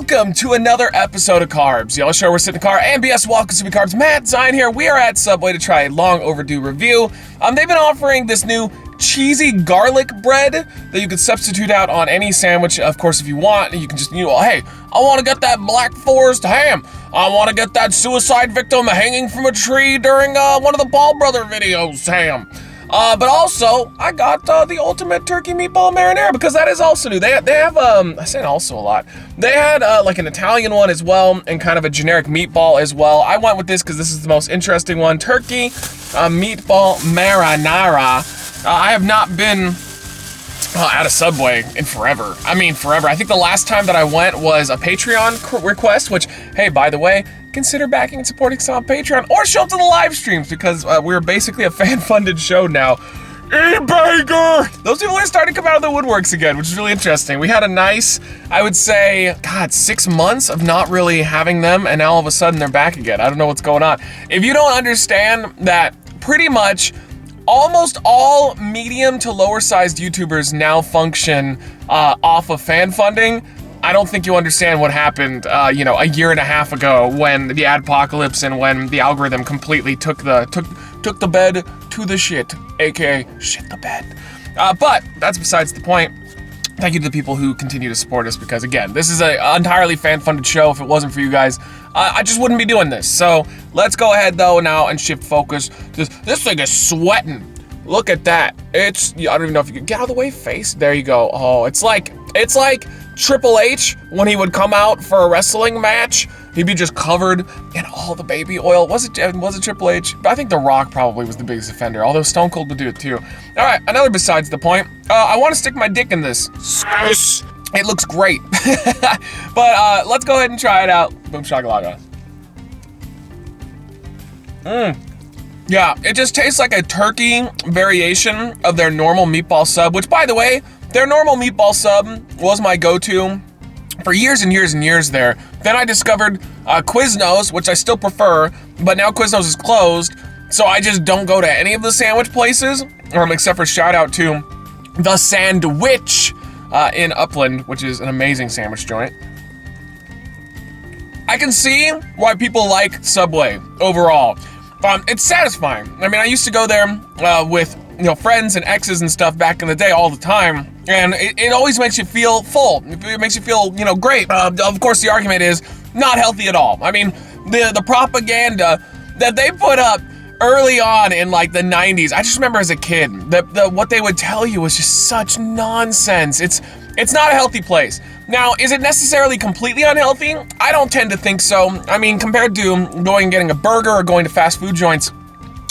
welcome to another episode of CarBS. Yellow Show, we're sitting in the car. CarBS, welcome to CarBS. Matt Zion here. We are at Subway to try a long overdue review. They've been offering this new cheesy garlic bread that you could substitute out on any sandwich. Of course, if you want, you can just, hey, I want to get that Black Forest ham. I want to get that suicide victim hanging from a tree during one of the Ball Brother videos ham. But also, I got the ultimate turkey meatball marinara because that is also new. They have, I say also a lot. They had like an Italian one as well and kind of a generic meatball as well. I went with this because this is the most interesting one. Turkey meatball marinara. I have not been at a Subway in forever. I mean, forever. I think the last time that I went was a Patreon request, which, hey, by the way, consider backing and supporting us on Patreon or show up to the live streams because we're basically a fan-funded show now. E-Baker! Those people are starting to come out of the woodworks again, which is really interesting. We had a nice, I would say, 6 months of not really having them, and now all of a sudden they're back again. I don't know what's going on. If you don't understand that pretty much almost all medium to lower sized YouTubers now function off of fan funding, I don't think you understand what happened, a year and a half ago when the adpocalypse and when the algorithm completely took the bed to the shit, aka shit the bed. But that's besides the point. Thank you to the people who continue to support us because, again, this is an entirely fan-funded show. If it wasn't for you guys, I just wouldn't be doing this. So let's go ahead, though, now and shift focus. This thing is sweating. Look at that. I don't even know if you can get out of the way, face. There you go. Oh, it's like Triple H when he would come out for a wrestling match. He'd be just covered in all the baby oil. Was it Triple H? I think The Rock probably was the biggest offender, although Stone Cold would do it too. All right, another besides the point. I want to stick my dick in this. It looks great. But let's go ahead and try it out. Boom shakalaka. Yeah, it just tastes like a turkey variation of their normal meatball sub, which, by the way, their normal meatball sub was my go-to for years and years and years there. Then I discovered Quiznos, which I still prefer, but now Quiznos is closed, so I just don't go to any of the sandwich places, except for shout out to The Sandwich in Upland, which is an amazing sandwich joint. I can see why people like Subway overall. It's satisfying. I mean, I used to go there with friends and exes and stuff back in the day all the time, and it always makes you feel full. It makes you feel, great. Of course, the argument is not healthy at all. I mean, the propaganda that they put up early on in like the 90s, I just remember as a kid, what they would tell you was just such nonsense. It's not a healthy place. Now, is it necessarily completely unhealthy? I don't tend to think so. I mean, compared to going and getting a burger or going to fast food joints,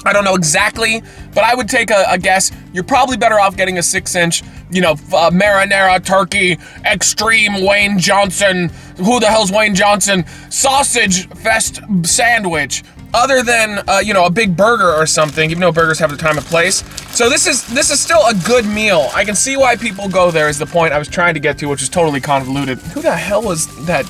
I don't know exactly, but I would take a guess. You're probably better off getting a 6-inch, marinara turkey, extreme Wayne Johnson, who the hell's Wayne Johnson, sausage fest sandwich, other than, a big burger or something, even though burgers have the time and place. So this is still a good meal. I can see why people go there is the point I was trying to get to, which is totally convoluted. Who the hell was that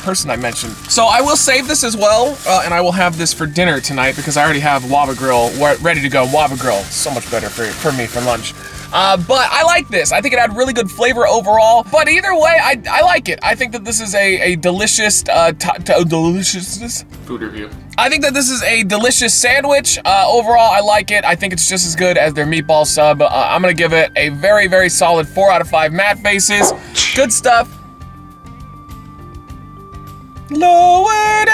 person I mentioned? So I will save this as well, and I will have this for dinner tonight because I already have Waba Grill ready to go. Waba Grill, so much better for me for lunch. But I like this. I think it had really good flavor overall. But either way, I like it. I think that this is a delicious, delicious food review. I think that this is a delicious sandwich. Overall, I like it. I think it's just as good as their meatball sub. I'm gonna give it a very, very solid 4 out of 5 matte faces. Good stuff. Lowered